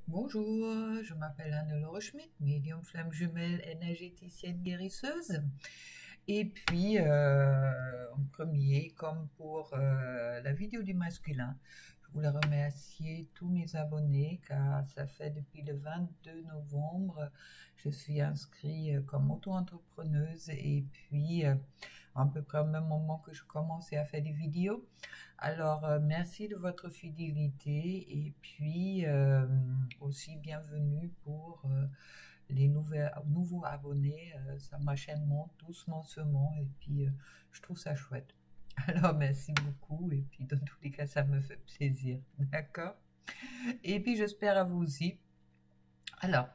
Bonjour, je m'appelle Anne-Laure Schmidt, médium flamme jumelle énergéticienne guérisseuse. Et puis, en premier, comme pour la vidéo du masculin, je voulais remercier tous mes abonnés car ça fait depuis le 22 novembre, je suis inscrite comme auto-entrepreneuse et puis à peu près au même moment que je commençais à faire des vidéos. Alors, merci de votre fidélité et puis aussi bienvenue pour les nouveaux abonnés. Ma chaîne monte doucement seulement et puis je trouve ça chouette. Alors, merci beaucoup et puis dans tous les cas, ça me fait plaisir. D'accord? Et puis, j'espère à vous aussi. Alors,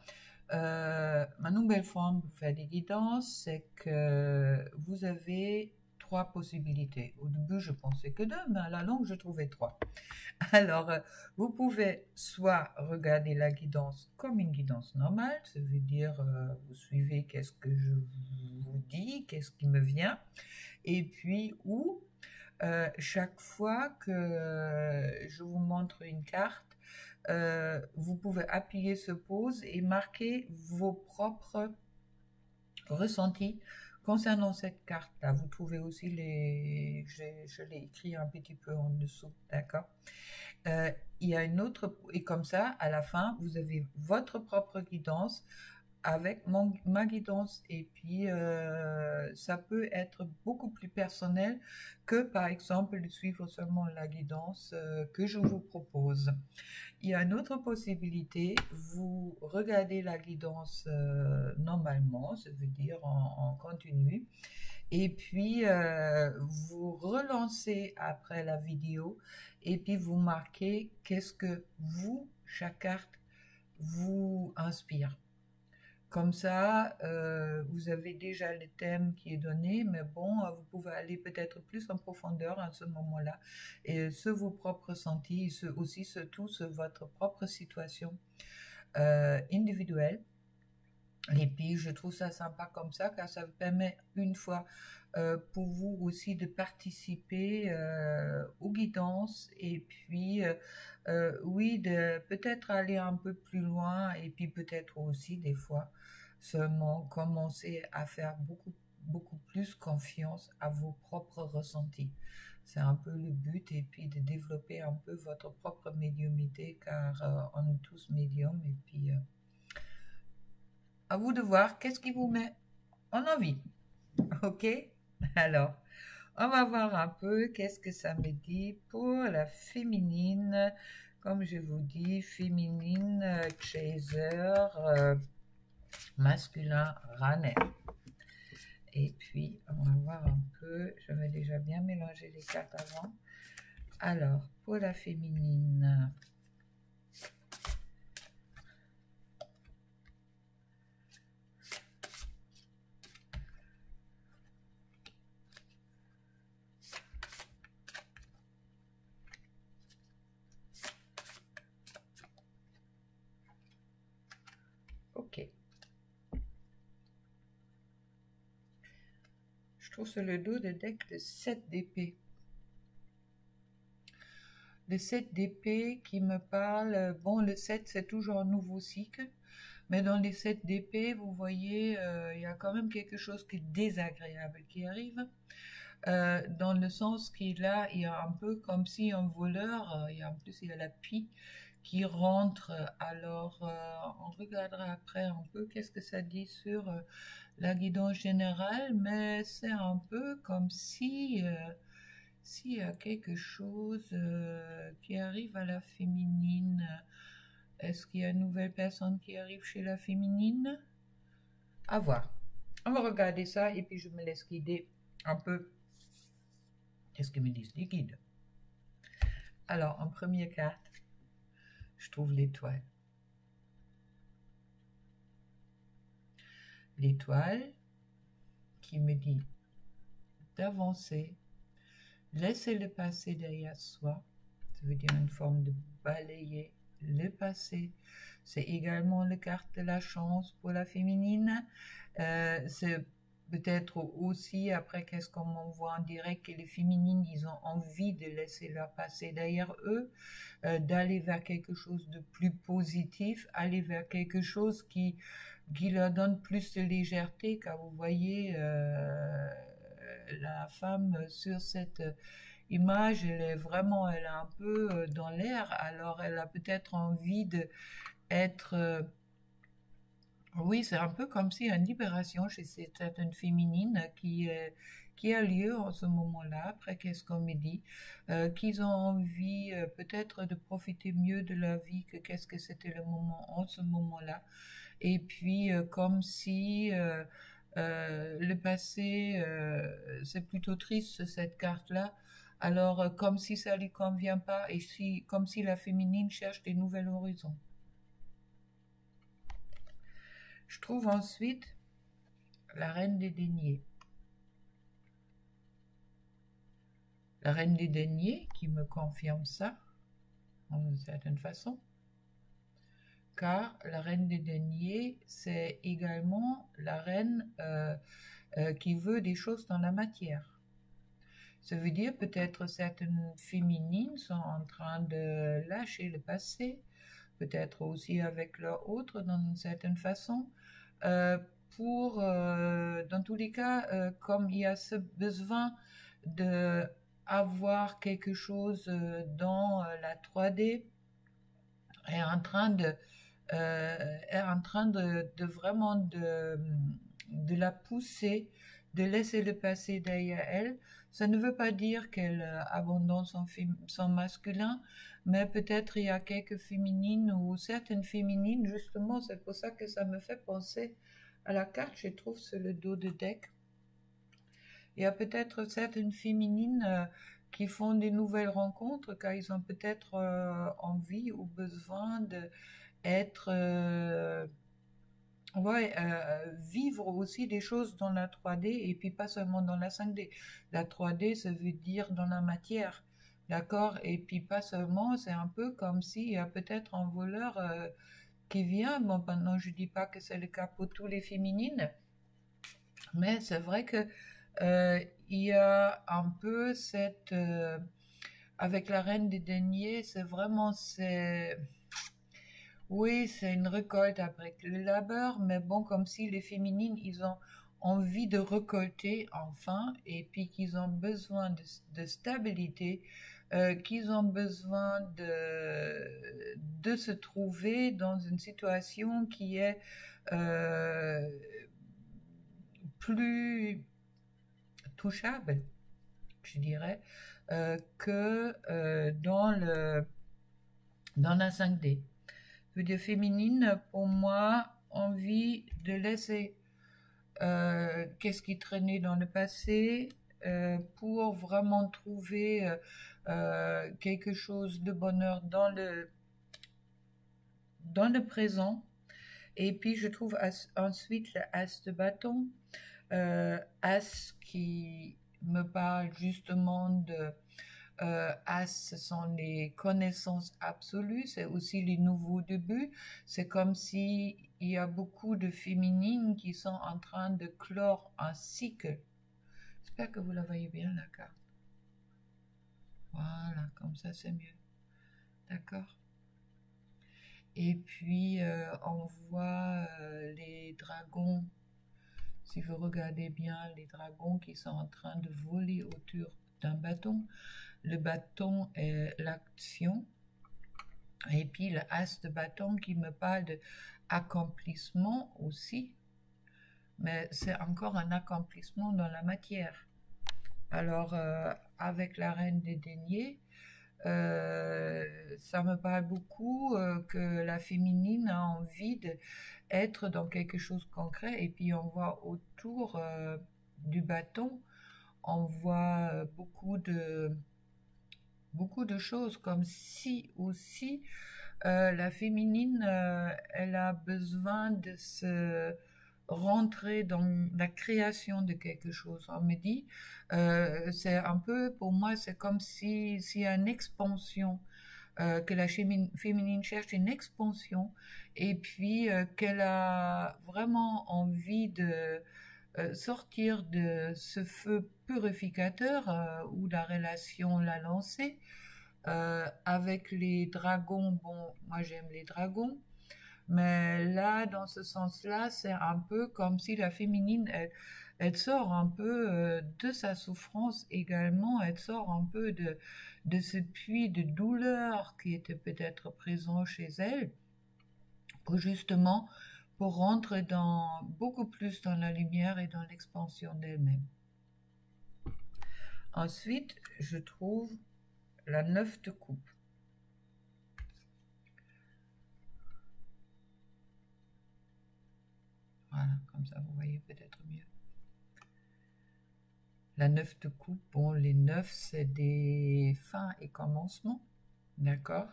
ma nouvelle forme pour faire des guidances, c'est que vous avez trois possibilités. Au début, je pensais que deux, mais à la longue, je trouvais trois. Alors, vous pouvez soit regarder la guidance comme une guidance normale, ça veut dire vous suivez qu'est-ce que je vous dis, qu'est-ce qui me vient, et puis ou chaque fois que je vous montre une carte, vous pouvez appuyer sur pause et marquer vos propres ressentis concernant cette carte-là. Vous trouvez aussi je l'ai écrit un petit peu en dessous, d'accord? Il y a une autre, et comme ça, à la fin, vous avez votre propre guidance avec ma guidance et puis ça peut être beaucoup plus personnel que par exemple de suivre seulement la guidance que je vous propose. Il y a une autre possibilité, vous regardez la guidance normalement, ça veut dire en continu, et puis vous relancez après la vidéo et puis vous marquez qu'est-ce que vous, chaque carte, vous inspire. Comme ça, vous avez déjà le thème qui est donné, mais bon, vous pouvez aller peut-être plus en profondeur à ce moment-là et sur vos propres ressentis, et aussi surtout sur votre propre situation individuelle. Et puis, je trouve ça sympa comme ça, car ça vous permet une fois pour vous aussi de participer aux guidances et puis, oui, de peut-être aller un peu plus loin et puis peut-être aussi des fois seulement commencer à faire beaucoup plus confiance à vos propres ressentis. C'est un peu le but et puis de développer un peu votre propre médiumnité car on est tous médiums et puis à vous de voir qu'est-ce qui vous met en envie. Ok? Alors, on va voir un peu qu'est-ce que ça me dit pour la féminine. Comme je vous dis, féminine, chaser, masculin, runner. Et puis, on va voir un peu. J'avais déjà bien mélangé les cartes avant. Alors, pour la féminine, ok. Je trouve sur le dos de deck le 7 d'épée. Le 7 d'épée qui me parle, bon, le 7 c'est toujours un nouveau cycle, mais dans les 7 d'épée, vous voyez, il y a quand même quelque chose qui est désagréable qui arrive, dans le sens qu'il a, il y a un peu comme si un voleur, en plus il y a la pie qui rentre, alors on regardera après un peu qu'est-ce que ça dit sur la guidance générale, mais c'est un peu comme si s'il y a quelque chose qui arrive à la féminine, est-ce qu'il y a une nouvelle personne qui arrive chez la féminine? À voir. On va regarder ça et puis je me laisse guider un peu. Qu'est-ce que me disent les guides? Alors, en première carte, je trouve l'étoile. L'étoile qui me dit d'avancer, laisser le passé derrière soi. Ça veut dire une forme de balayer le passé. C'est également la carte de la chance pour la féminine. C'est peut-être aussi, après, qu'est-ce qu'on voit en direct, que les féminines, ils ont envie de laisser leur passé derrière eux, d'aller vers quelque chose de plus positif, aller vers quelque chose qui leur donne plus de légèreté, car vous voyez la femme sur cette image, elle est un peu dans l'air, alors elle a peut-être envie de être... oui, c'est un peu comme si une libération chez certaines féminines qui a lieu en ce moment-là, après qu'est-ce qu'on me dit, qu'ils ont envie peut-être de profiter mieux de leur vie que qu'est-ce que c'était le moment en ce moment-là. Et puis, comme si le passé, c'est plutôt triste cette carte-là, alors comme si ça lui convient pas et si, comme si la féminine cherche des nouveaux horizons. Je trouve ensuite la reine des deniers. La reine des deniers qui me confirme ça, d'une certaine façon, car la reine des deniers, c'est également la reine qui veut des choses dans la matière. Ça veut dire peut-être certaines féminines sont en train de lâcher le passé, peut-être aussi avec leur autre d'une certaine façon, dans tous les cas, comme il y a ce besoin de avoir quelque chose dans la 3D, est en train de vraiment de la pousser, de laisser le passé derrière elle. Ça ne veut pas dire qu'elle abandonne son masculin, mais peut-être il y a quelques féminines ou certaines féminines, justement, c'est pour ça que ça me fait penser à la carte, je trouve, sur le dos de deck. Il y a peut-être certaines féminines qui font des nouvelles rencontres car ils ont peut-être envie ou besoin d'être vivre aussi des choses dans la 3D et puis pas seulement dans la 5D. La 3D, ça veut dire dans la matière, d'accord? Et puis pas seulement, c'est un peu comme s'il y a peut-être un voleur qui vient. Bon, maintenant, je dis pas que c'est le cas pour tous les féminines, mais c'est vrai que il y a un peu cette... avec la reine des deniers, c'est vraiment... Oui, c'est une récolte après le labeur, mais bon, comme si les féminines, ils ont envie de récolter enfin, et puis qu'ils ont besoin de stabilité, qu'ils ont besoin de se trouver dans une situation qui est plus touchable, je dirais, que dans la 5D. Je veux dire, féminine, pour moi, envie de laisser qu'est-ce qui traînait dans le passé pour vraiment trouver quelque chose de bonheur dans le présent. Et puis, je trouve ensuite le As de bâton. As qui me parle justement de As, ce sont les connaissances absolues, c'est aussi les nouveaux débuts. C'est comme si il y a beaucoup de féminines qui sont en train de clore un cycle. J'espère que vous la voyez bien, la carte. Voilà, comme ça c'est mieux. D'accord. Et puis, on voit les dragons. Si vous regardez bien, les dragons qui sont en train de voler autour d'un bâton. Le bâton est l'action. Et puis le As de bâton qui me parle d'accomplissement aussi. Mais c'est encore un accomplissement dans la matière. Alors, avec la reine des deniers, ça me parle beaucoup que la féminine a envie d'être dans quelque chose de concret. Et puis on voit autour du bâton, on voit beaucoup de choses, comme si aussi la féminine, elle a besoin de se rentrer dans la création de quelque chose. On me dit, c'est un peu, pour moi, c'est comme s'il y a une expansion, que la féminine cherche une expansion, et puis qu'elle a vraiment envie sortir de ce feu purificateur où la relation l'a lancé. Avec les dragons, bon, moi j'aime les dragons, mais là, dans ce sens-là, c'est un peu comme si la féminine, elle sort un peu de sa souffrance également, elle sort un peu de ce puits de douleur qui était peut-être présent chez elle, pour justement, pour rentrer beaucoup plus dans la lumière et dans l'expansion d'elle-même. Ensuite, je trouve la 9 de coupe. Voilà, comme ça vous voyez peut-être mieux. La 9 de coupe, bon, les 9 c'est des fins et commencements, d'accord?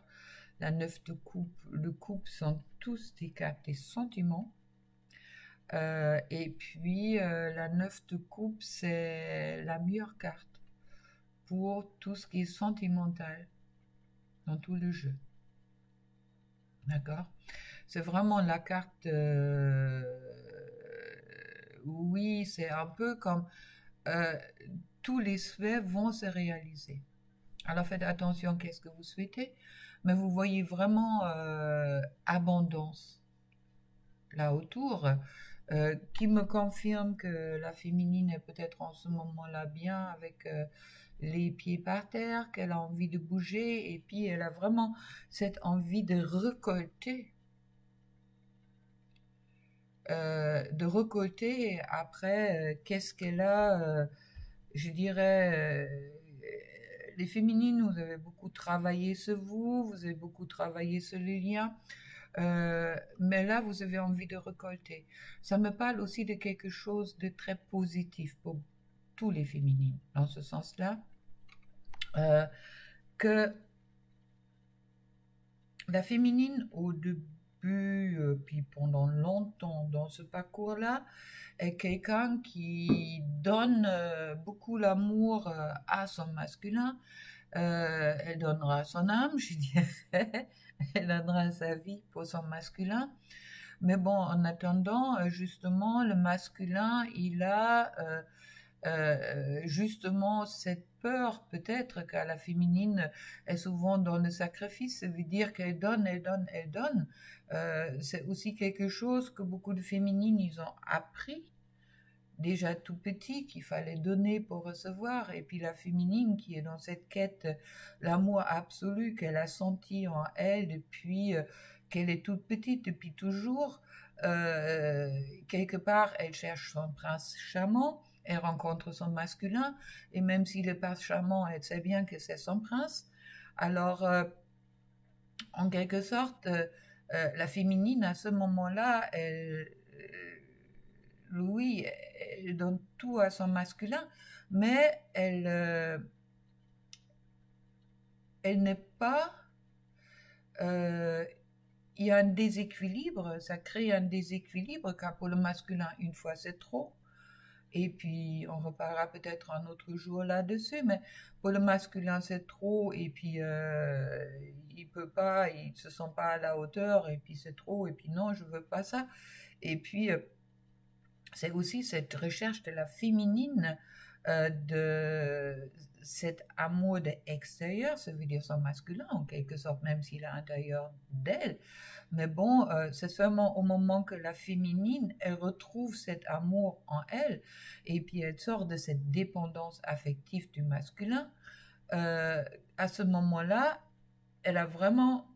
La 9 de coupe, le couple sont tous des cartes des sentiments. Et puis la 9 de coupe, c'est la meilleure carte pour tout ce qui est sentimental dans tout le jeu. D'accord? C'est vraiment la carte... oui, c'est un peu comme... tous les souhaits vont se réaliser. Alors faites attention, qu'est-ce que vous souhaitez, mais vous voyez vraiment abondance là autour, qui me confirme que la féminine est peut-être en ce moment-là bien avec les pieds par terre, qu'elle a envie de bouger, et puis elle a vraiment cette envie de récolter. Et après, qu'est-ce qu'elle a, je dirais, les féminines, vous avez beaucoup travaillé sur vous avez beaucoup travaillé sur les liens, mais là, vous avez envie de récolter. Ça me parle aussi de quelque chose de très positif pour tous les féminines, dans ce sens-là, que la féminine, au début, puis pendant longtemps dans ce parcours-là, est quelqu'un qui donne beaucoup l'amour à son masculin. Elle donnera son âme, je dirais. Elle donnera sa vie pour son masculin. Mais bon, en attendant, justement, le masculin, il a justement cette peur peut-être qu'à la féminine est souvent dans le sacrifice, ça veut dire qu'elle donne, elle donne, elle donne. C'est aussi quelque chose que beaucoup de féminines, ils ont appris déjà tout petit, qu'il fallait donner pour recevoir, et puis la féminine qui est dans cette quête, l'amour absolu qu'elle a senti en elle depuis qu'elle est toute petite, depuis toujours. Quelque part, elle cherche son prince charmant, elle rencontre son masculin, et même s'il n'est pas charmant, elle sait bien que c'est son prince. Alors, en quelque sorte, la féminine, à ce moment-là, oui, elle donne tout à son masculin, mais elle n'est pas... il y a un déséquilibre, ça crée un déséquilibre, car pour le masculin, une fois c'est trop, et puis on reparlera peut-être un autre jour là-dessus, mais pour le masculin c'est trop, et puis il peut pas, il se sent pas à la hauteur, et puis c'est trop, et puis non, je veux pas ça, et puis c'est aussi cette recherche de la féminine, de cet amour de extérieur, ça veut dire son masculin en quelque sorte, même s'il est à l'intérieur d'elle. Mais bon, c'est seulement au moment que la féminine, elle retrouve cet amour en elle, et puis elle sort de cette dépendance affective du masculin, à ce moment-là, elle a vraiment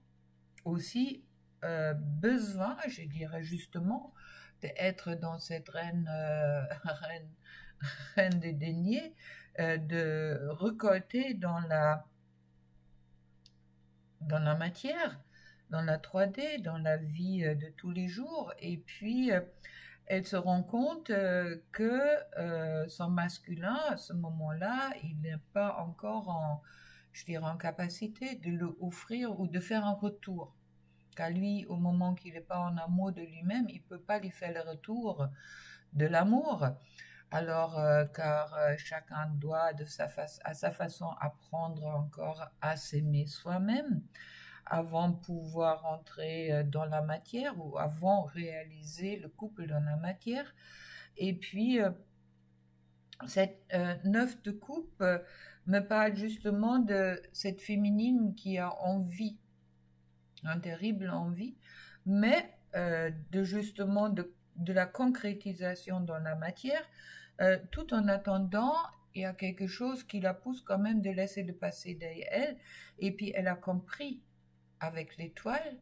aussi besoin, je dirais justement, d'être dans cette reine des deniers, de récolter dans la matière, dans la 3D, dans la vie de tous les jours. Et puis, elle se rend compte que son masculin, à ce moment-là, il n'est pas encore en capacité de lui offrir ou de faire un retour. Car lui, au moment qu'il n'est pas en amour de lui-même, il ne peut pas lui faire le retour de l'amour. Alors, car chacun doit à sa façon apprendre encore à s'aimer soi-même avant de pouvoir entrer dans la matière ou avant réaliser le couple dans la matière. Et puis, cette 9 de coupe me parle justement de cette féminine qui a envie, un terrible envie, mais de justement de la concrétisation dans la matière, tout en attendant, il y a quelque chose qui la pousse quand même de laisser le passé derrière elle, et puis elle a compris avec l'étoile,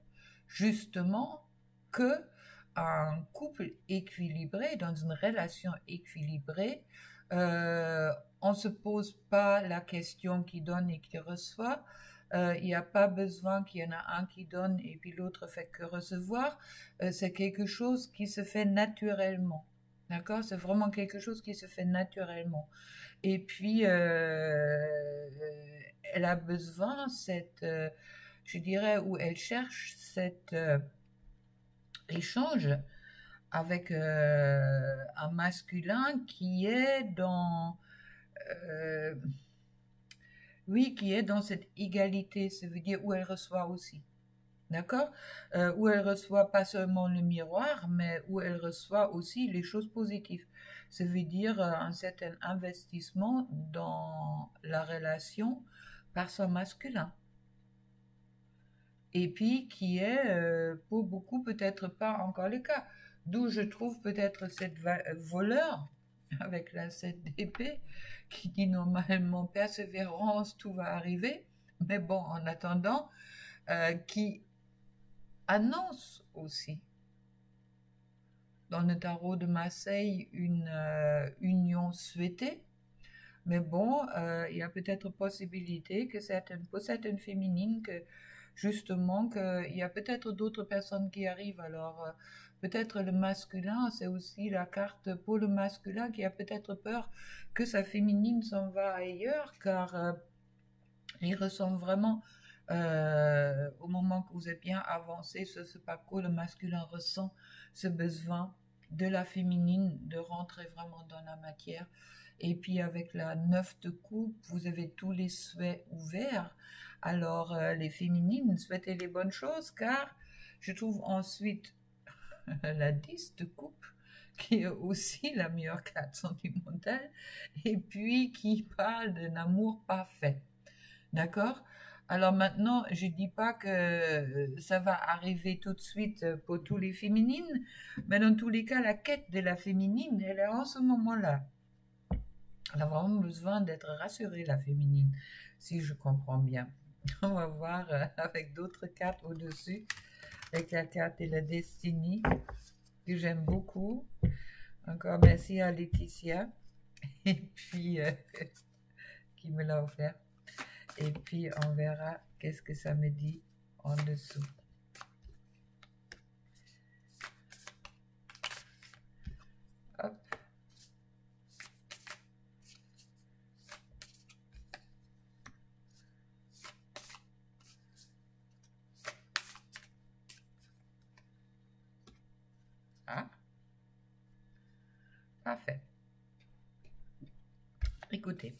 justement, que un couple équilibré, dans une relation équilibrée, on ne se pose pas la question qui donne et qui reçoit. Il n'y a pas besoin qu'il y en a un qui donne et puis l'autre fait que recevoir. C'est quelque chose qui se fait naturellement. D'accord? C'est vraiment quelque chose qui se fait naturellement. Et puis, elle a besoin, je dirais, où elle cherche cet échange avec un masculin qui est dans... oui, qui est dans cette égalité, ça veut dire où elle reçoit aussi. D'accord? Où elle reçoit pas seulement le miroir, mais où elle reçoit aussi les choses positives. Ça veut dire un certain investissement dans la relation par son masculin. Et puis qui est pour beaucoup peut-être pas encore le cas. D'où je trouve peut-être cette voleur avec la 7 d'épée qui dit normalement persévérance, tout va arriver. Mais bon, en attendant, qui annonce aussi dans le tarot de Marseille une union souhaitée. Mais bon, il y a peut-être possibilité que pour certaines féminines, que justement, qu'il y a peut-être d'autres personnes qui arrivent. Alors, peut-être le masculin, c'est aussi la carte pour le masculin qui a peut-être peur que sa féminine s'en va ailleurs, car il ressent vraiment, au moment que vous êtes bien avancé sur ce parcours, le masculin ressent ce besoin de la féminine de rentrer vraiment dans la matière. Et puis avec la 9 de coupe, vous avez tous les souhaits ouverts. Alors les féminines, souhaitez les bonnes choses, car je trouve ensuite la 10 de coupe, qui est aussi la meilleure carte sentimentale, et puis qui parle d'un amour parfait. D'accord? Alors maintenant, je ne dis pas que ça va arriver tout de suite pour tous les féminines, mais dans tous les cas, la quête de la féminine, elle est en ce moment-là. Elle a vraiment besoin d'être rassurée, la féminine, si je comprends bien. On va voir avec d'autres cartes au-dessus, avec la carte de la destinée, que j'aime beaucoup. Encore merci à Laetitia, et puis qui me l'a offert. Et puis on verra qu'est-ce que ça me dit en dessous. Hop. Ah. Parfait. Écoutez.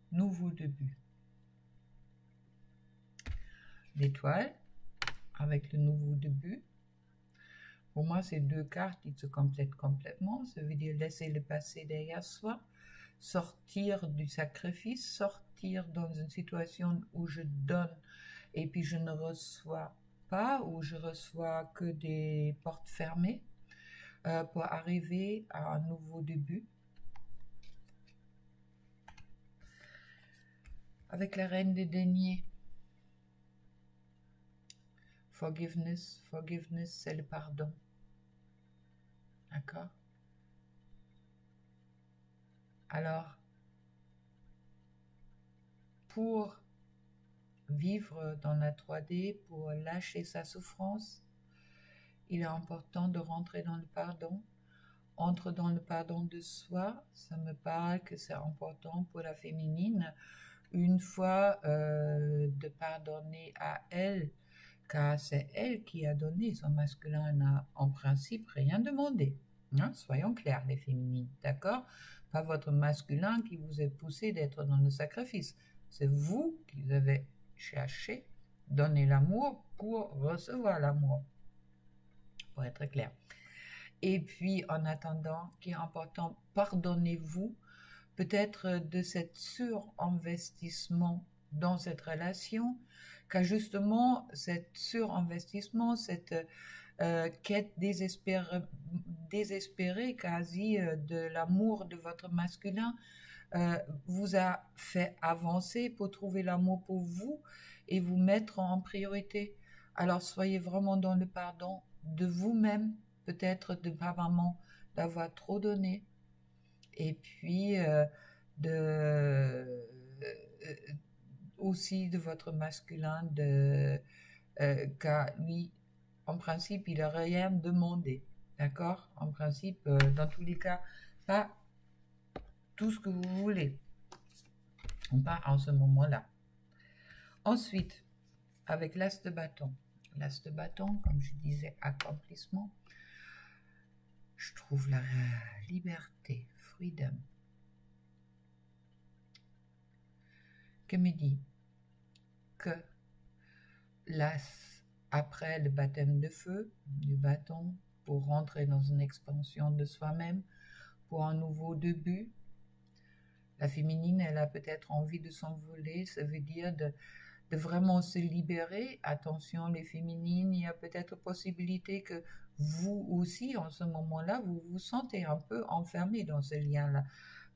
Nouveau début. L'étoile avec le nouveau début. Pour moi, ces deux cartes, ils se complètent complètement. Ça veut dire laisser le passé derrière soi, sortir du sacrifice, sortir dans une situation où je donne et puis je ne reçois pas, où je reçois que des portes fermées, pour arriver à un nouveau début. Avec la reine des deniers. Forgiveness, forgiveness, c'est le pardon. D'accord? Alors, pour vivre dans la 3D, pour lâcher sa souffrance, il est important de rentrer dans le pardon. Entre dans le pardon de soi, ça me parle que c'est important pour la féminine, une fois de pardonner à elle, car c'est elle qui a donné, son masculin n'a en principe rien demandé. Hein, soyons clairs, les féminines, d'accord? Pas votre masculin qui vous a poussé d'être dans le sacrifice. C'est vous qui avez cherché, donner l'amour pour recevoir l'amour, pour être clair. Et puis, en attendant, qui est important, pardonnez-vous peut-être de cet surinvestissement dans cette relation, car justement, cet surinvestissement, cette quête désespérée quasi de l'amour de votre masculin, vous a fait avancer pour trouver l'amour pour vous et vous mettre en priorité. Alors soyez vraiment dans le pardon de vous-même, peut-être de maman d'avoir trop donné, et puis aussi de votre masculin, car lui, en principe, il n'a rien demandé, d'accord? En principe, dans tous les cas, pas tout ce que vous voulez. On part en ce moment-là. Ensuite, avec l'as de bâton. L'as de bâton, comme je disais, accomplissement. Je trouve la liberté, freedom. Que me dit que l'as, après le baptême de feu du bâton, pour rentrer dans une expansion de soi-même, pour un nouveau début, la féminine, elle a peut-être envie de s'envoler, ça veut dire de vraiment se libérer. Attention les féminines, il y a peut-être possibilité que vous aussi, en ce moment-là, vous vous sentez un peu enfermé dans ce lien-là.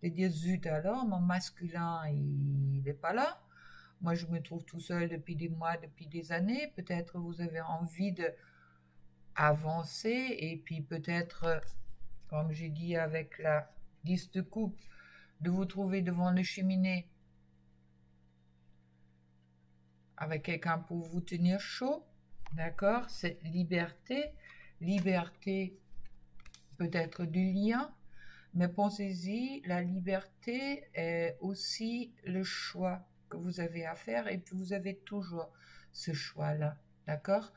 De dire, zut alors, mon masculin, il n'est pas là. Moi, je me trouve tout seul depuis des mois, depuis des années. Peut-être vous avez envie de avancer et puis peut-être, comme j'ai dit avec la 10 de coupe, de vous trouver devant le cheminée avec quelqu'un pour vous tenir chaud, d'accord? Cette liberté, liberté peut-être du lien, mais pensez-y, la liberté est aussi le choix que vous avez à faire et puis vous avez toujours ce choix-là, d'accord?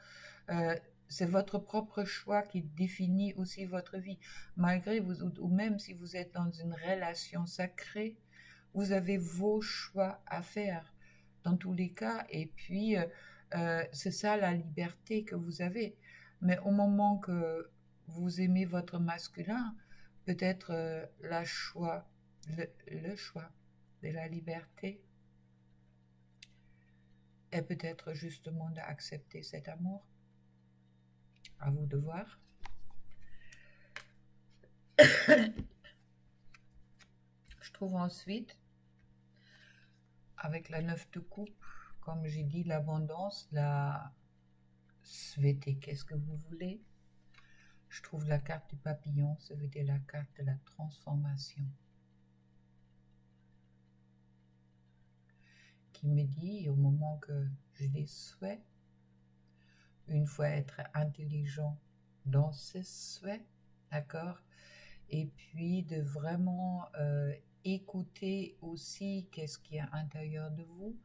C'est votre propre choix qui définit aussi votre vie. Malgré vous, ou même si vous êtes dans une relation sacrée, vous avez vos choix à faire dans tous les cas. Et puis, c'est ça la liberté que vous avez. Mais au moment que vous aimez votre masculin, peut-être le choix de la liberté est peut-être justement d'accepter cet amour. À vous de voir. Je trouve ensuite, avec la 9 de coupe, comme j'ai dit, l'abondance, la souhaiter qu'est-ce que vous voulez. Je trouve la carte du papillon, ça veut dire la carte de la transformation. Qui me dit, au moment que je les souhaite, une fois être intelligent dans ses souhaits, d'accord, et puis de vraiment écouter aussi qu'est-ce qui est à l'intérieur de vous.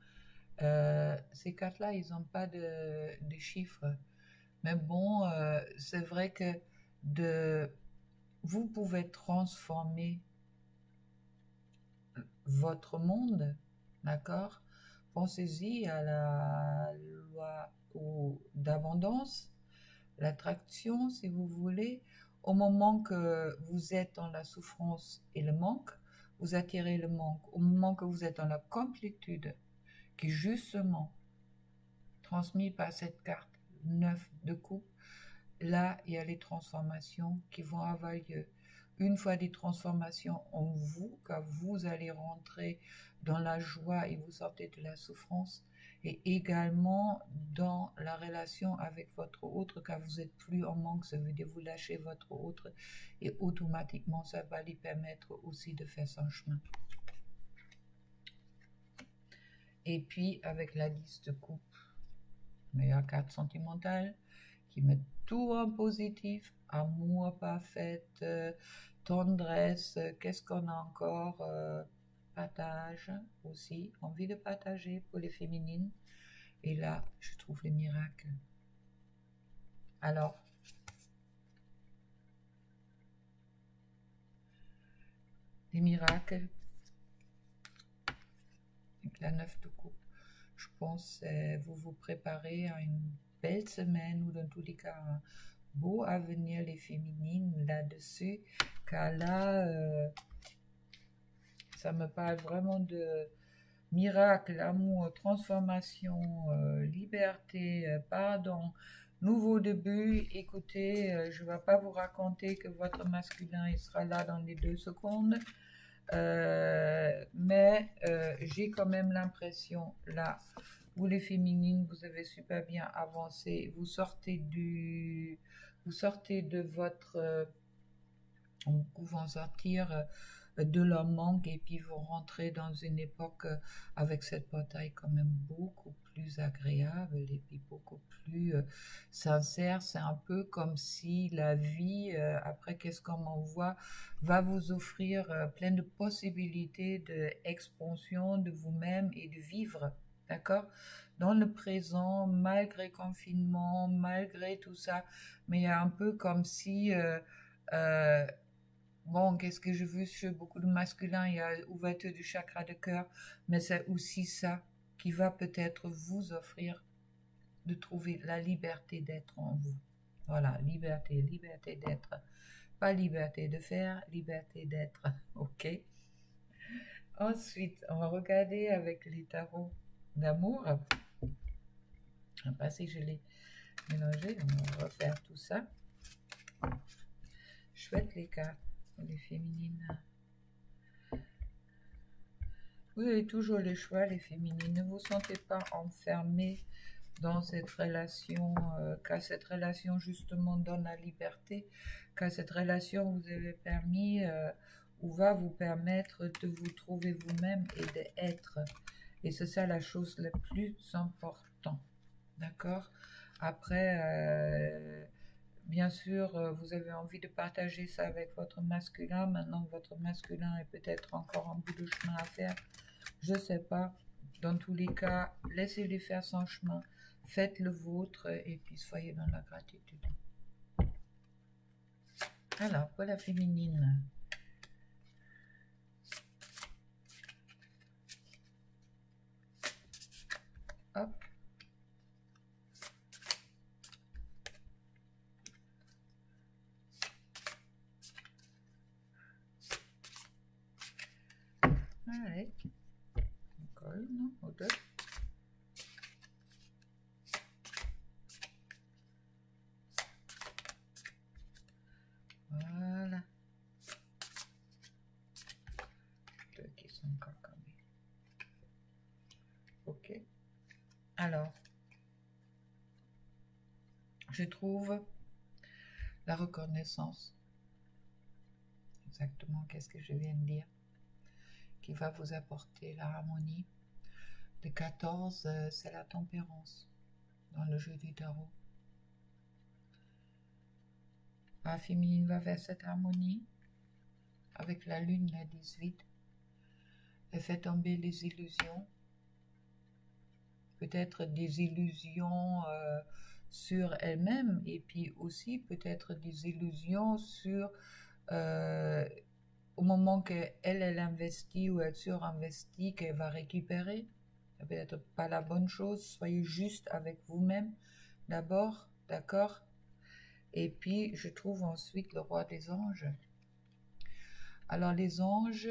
Ces cartes-là, ils n'ont pas de chiffres, mais bon, c'est vrai que vous pouvez transformer votre monde, d'accord? Pensez-y à la loi d'abondance, l'attraction, si vous voulez. Au moment que vous êtes dans la souffrance et le manque, vous attirez le manque. Au moment que vous êtes dans la complétude, qui est justement transmis par cette carte 9 de coupe, là, il y a les transformations qui vont avoir lieu. Une fois des transformations en vous, car vous allez rentrer dans la joie et vous sortez de la souffrance, et également dans la relation avec votre autre, car vous n'êtes plus en manque, ça veut dire vous lâchez votre autre, et automatiquement, ça va lui permettre aussi de faire son chemin. Et puis, avec la 10 de coupe, meilleure carte sentimentale, qui met tout en positif, amour parfait, tendresse, qu'est-ce qu'on a encore, partage aussi, envie de partager pour les féminines. Et là, je trouve les miracles. Alors, les miracles, avec la 9 de coupe, je pense vous vous préparez à une belle semaine ou dans tous les cas un beau avenir, les féminines, là-dessus, car là, ça me parle vraiment de miracle, amour, transformation, liberté, pardon, nouveau début. Écoutez, je ne vais pas vous raconter que votre masculin il sera là dans les 2 secondes, mais j'ai quand même l'impression, là, vous les féminines, vous avez super bien avancé, vous sortez de votre, vous pouvez en sortir de leur manque et puis vous rentrez dans une époque avec cette bataille quand même beaucoup plus agréable et puis beaucoup plus sincère. C'est un peu comme si la vie, après qu'est-ce qu'on m'envoie, va vous offrir plein de possibilités d'expansion de vous-même et de vivre, d'accord? Dans le présent, malgré confinement, malgré tout ça, mais il y a un peu comme si... bon, qu'est-ce que je veux chez beaucoup de masculins, il y a ouverture du chakra de cœur, mais c'est aussi ça qui va peut-être vous offrir de trouver la liberté d'être en vous. Voilà, liberté, liberté d'être. Pas liberté de faire, liberté d'être. Ok? Ensuite, on va regarder avec les tarots d'amour. Je ne sais pas si je l'ai mélangé, on va refaire tout ça. Chouette les cartes pour les féminines. Vous avez toujours le choix, les féminines. Ne vous sentez pas enfermés dans cette relation, car cette relation justement donne la liberté, car cette relation vous avait permis ou va vous permettre de vous trouver vous-même et d'être. Et c'est ça la chose la plus importante. D'accord? Après, bien sûr, vous avez envie de partager ça avec votre masculin. Maintenant, votre masculin est peut-être encore un bout de chemin à faire. Je ne sais pas. Dans tous les cas, laissez-les faire son chemin. Faites le vôtre et puis soyez dans la gratitude. Alors, pour la féminine. Hop. Allez. Encore une ou deux. Voilà. Deux qui sont encore comme. Ok. Alors, je trouve la reconnaissance. Exactement, qu'est-ce que je viens de dire? Qui va vous apporter la harmonie. Le 14, c'est la tempérance dans le jeu du tarot. La féminine va vers cette harmonie avec la lune, la 18. Elle fait tomber les illusions. Peut-être des illusions sur elle-même et puis aussi peut-être des illusions sur au moment qu'elle investit ou elle surinvestit, qu'elle va récupérer. Ça peut être pas la bonne chose. Soyez juste avec vous-même d'abord, d'accord? Et puis je trouve ensuite le roi des anges. Alors les anges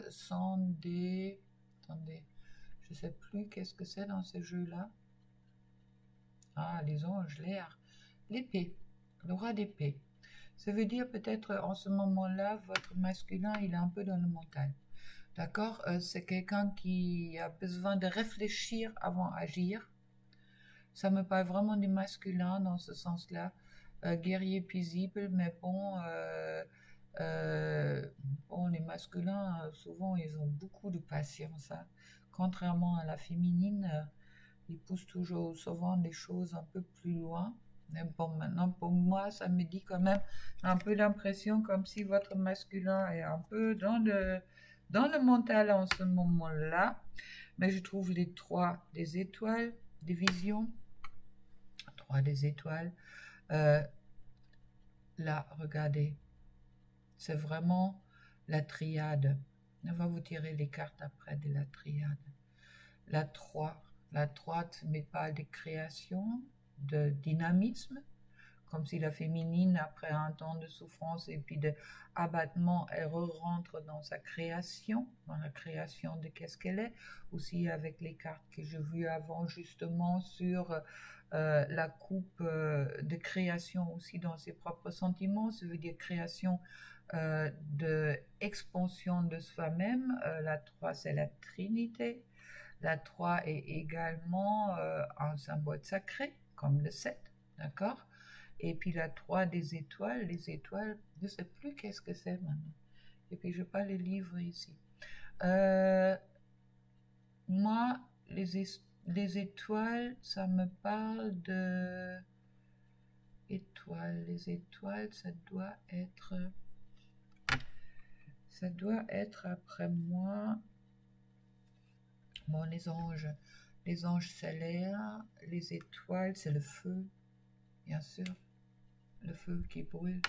sont des... Attendez, je ne sais plus qu'est-ce que c'est dans ce jeu-là. Ah, les anges, l'air. L'épée, le roi d'épée. Ça veut dire peut-être en ce moment-là, votre masculin, il est un peu dans le mental. D'accord? C'est quelqu'un qui a besoin de réfléchir avant d'agir. Ça me parle vraiment du masculin dans ce sens-là. Guerrier paisible, mais bon, bon les masculins, souvent, ils ont beaucoup de patience. Hein. Contrairement à la féminine, ils poussent toujours souvent des choses un peu plus loin. Mais bon, maintenant, pour moi, ça me dit quand même un peu l'impression comme si votre masculin est un peu dans le mental en ce moment-là. Mais je trouve les 3 des étoiles, des visions. 3 des étoiles. Là, regardez. C'est vraiment la triade. On va vous tirer les cartes après de la triade. La 3 me parle de création. de dynamisme, comme si la féminine, après un temps de souffrance et puis d'abattement, elle rentre dans sa création, dans la création de qu'est-ce qu'elle est, aussi avec les cartes que j'ai vues avant, justement sur la coupe de création aussi dans ses propres sentiments, ça veut dire création de expansion de soi-même. La 3, c'est la Trinité. La 3 est également un symbole sacré, comme le 7, d'accord? Et puis la 3 des étoiles, les étoiles, je ne sais plus qu'est-ce que c'est maintenant. Et puis je n'ai pas les livres ici. Moi, les étoiles, ça me parle de étoiles. Les étoiles, ça doit être après moi. Bon, les anges solaires, les étoiles, c'est le feu, bien sûr. Le feu qui brûle.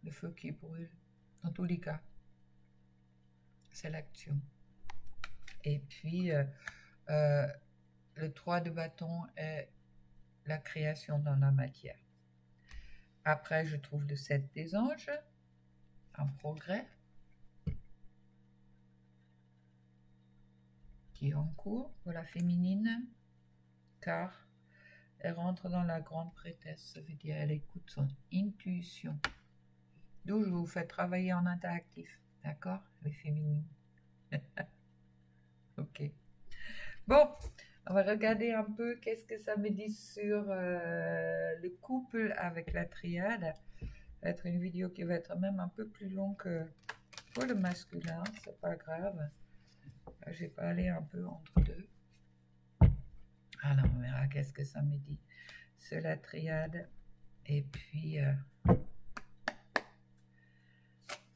Le feu qui brûle. Dans tous les cas, c'est l'action. Et puis, le 3 de bâton est la création dans la matière. Après, je trouve le 7 des anges, un progrès, qui est en cours pour la féminine, car elle rentre dans la grande prêtresse, ça veut dire elle écoute son intuition. D'où je vous fais travailler en interactif, d'accord, les féminines. Ok. Bon, on va regarder un peu qu'est-ce que ça me dit sur le couple avec la triade. Ça va être une vidéo qui va être même un peu plus longue que pour le masculin, c'est pas grave. Je vais pas aller un peu entre deux. Alors, on verra qu'est-ce que ça me dit sur la triade. Et puis, on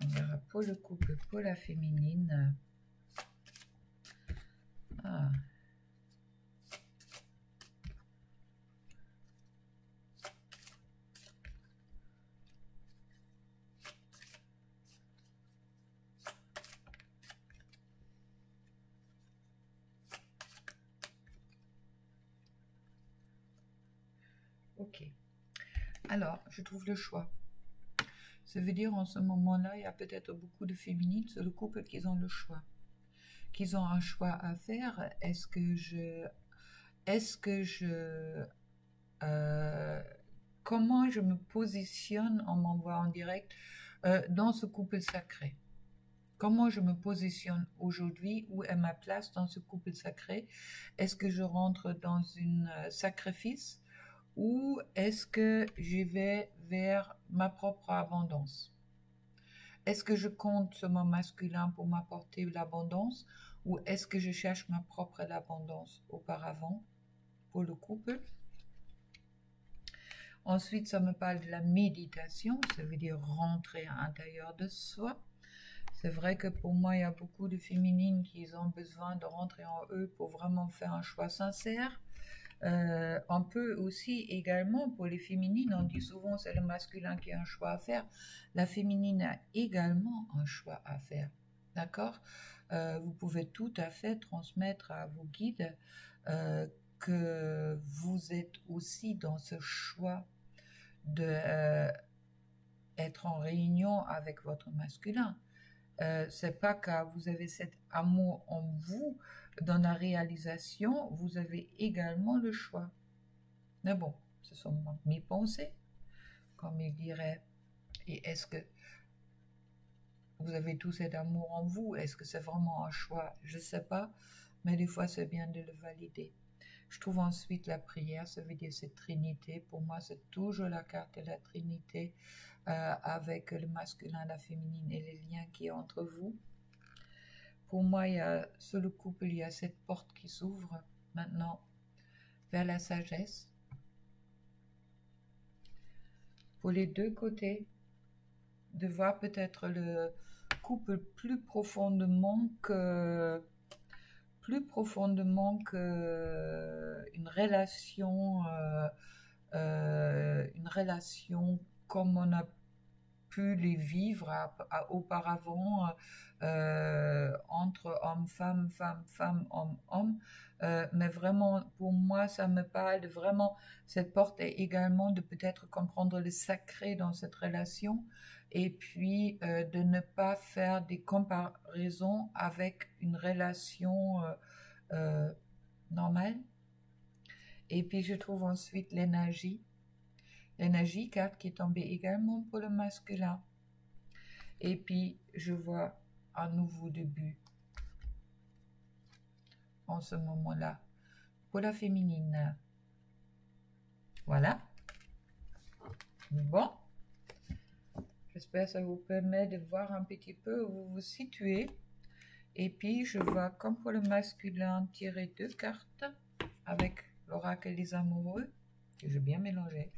verra pour le couple, pour la féminine. Ah. Ok. Alors, je trouve le choix. Ça veut dire en ce moment-là, il y a peut-être beaucoup de féminines sur le couple qui ont le choix. Qu'ils ont un choix à faire. Comment je me positionne en m'envoie en direct dans ce couple sacré? Comment je me positionne aujourd'hui? Où est ma place dans ce couple sacré? Est-ce que je rentre dans un sacrifice? Ou est-ce que je vais vers ma propre abondance? Est-ce que je compte sur mon masculin pour m'apporter l'abondance? Ou est-ce que je cherche ma propre abondance auparavant pour le couple? Ensuite, ça me parle de la méditation, ça veut dire rentrer à l'intérieur de soi. C'est vrai que pour moi, il y a beaucoup de féminines qui ont besoin de rentrer en eux pour vraiment faire un choix sincère. On peut aussi également, pour les féminines, on dit souvent c'est le masculin qui a un choix à faire. La féminine a également un choix à faire. D'accord? Vous pouvez tout à fait transmettre à vos guides que vous êtes aussi dans ce choix de être en réunion avec votre masculin. C'est pas que vous avez cet amour en vous, dans la réalisation, vous avez également le choix. Mais bon, ce sont mes pensées, comme il dirait. Et est-ce que vous avez tout cet amour en vous? Est-ce que c'est vraiment un choix? Je ne sais pas, mais des fois c'est bien de le valider. Je trouve ensuite la prière, ça veut dire cette trinité. Pour moi, c'est toujours la carte de la trinité avec le masculin, la féminine et les liens qui sont entre vous. Pour moi, sur le couple, il y a cette porte qui s'ouvre maintenant vers la sagesse. Pour les deux côtés, de voir peut-être le couple plus profondément que une relation comme on a pu les vivre auparavant entre hommes, femmes, femmes, femmes, hommes, hommes. Mais vraiment, pour moi, ça me parle de vraiment cette porte est également de peut-être comprendre le sacré dans cette relation et puis de ne pas faire des comparaisons avec une relation normale. Et puis je trouve ensuite l'énergie carte qui est tombée également pour le masculin. Et puis je vois un nouveau début en ce moment-là pour la féminine. Voilà. Bon. J'espère que ça vous permet de voir un petit peu où vous vous situez. Et puis je vois comme pour le masculin tirer 2 cartes avec l'oracle des amoureux que j'ai bien mélangé.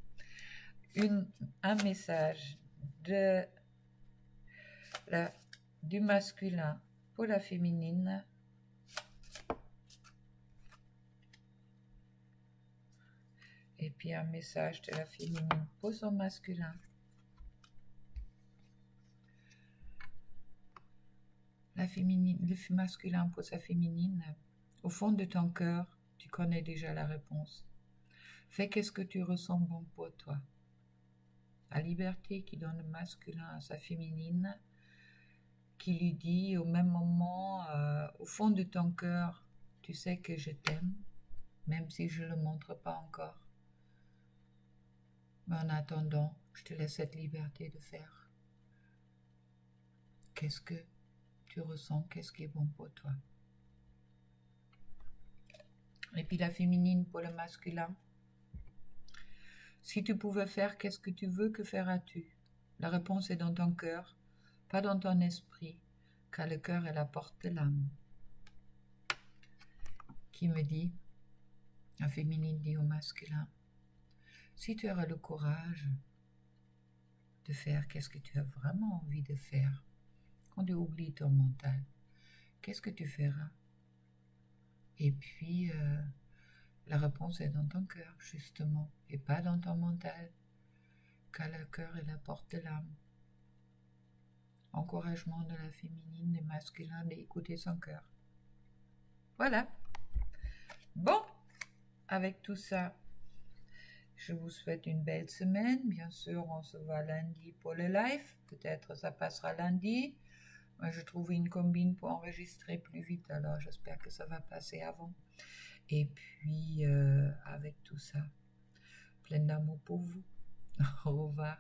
Un message du masculin pour la féminine. Et puis un message de la féminine pour son masculin. Le masculin pour sa féminine. Au fond de ton cœur, tu connais déjà la réponse. Fais qu'est-ce que tu ressens bon pour toi. La liberté qui donne le masculin à sa féminine, qui lui dit au même moment, au fond de ton cœur, tu sais que je t'aime, même si je ne le montre pas encore. Mais en attendant, je te laisse cette liberté de faire. Qu'est-ce que tu ressens, qu'est-ce qui est bon pour toi. Et puis la féminine pour le masculin. Si tu pouvais faire, qu'est-ce que tu veux, que feras-tu? La réponse est dans ton cœur, pas dans ton esprit, car le cœur est la porte de l'âme. Qui me dit, la féminine dit au masculin, si tu auras le courage de faire, qu'est-ce que tu as vraiment envie de faire? Quand tu oublies ton mental, qu'est-ce que tu feras? Et puis, la réponse est dans ton cœur, justement, et pas dans ton mental, car le cœur est la porte de l'âme. Encouragement de la féminine et masculin d'écouter son cœur. Voilà. Bon, avec tout ça, je vous souhaite une belle semaine. Bien sûr, on se voit lundi pour le live. Peut-être ça passera lundi. Moi, je trouve une combine pour enregistrer plus vite, alors j'espère que ça va passer avant. Et puis, avec tout ça, plein d'amour pour vous. Au revoir.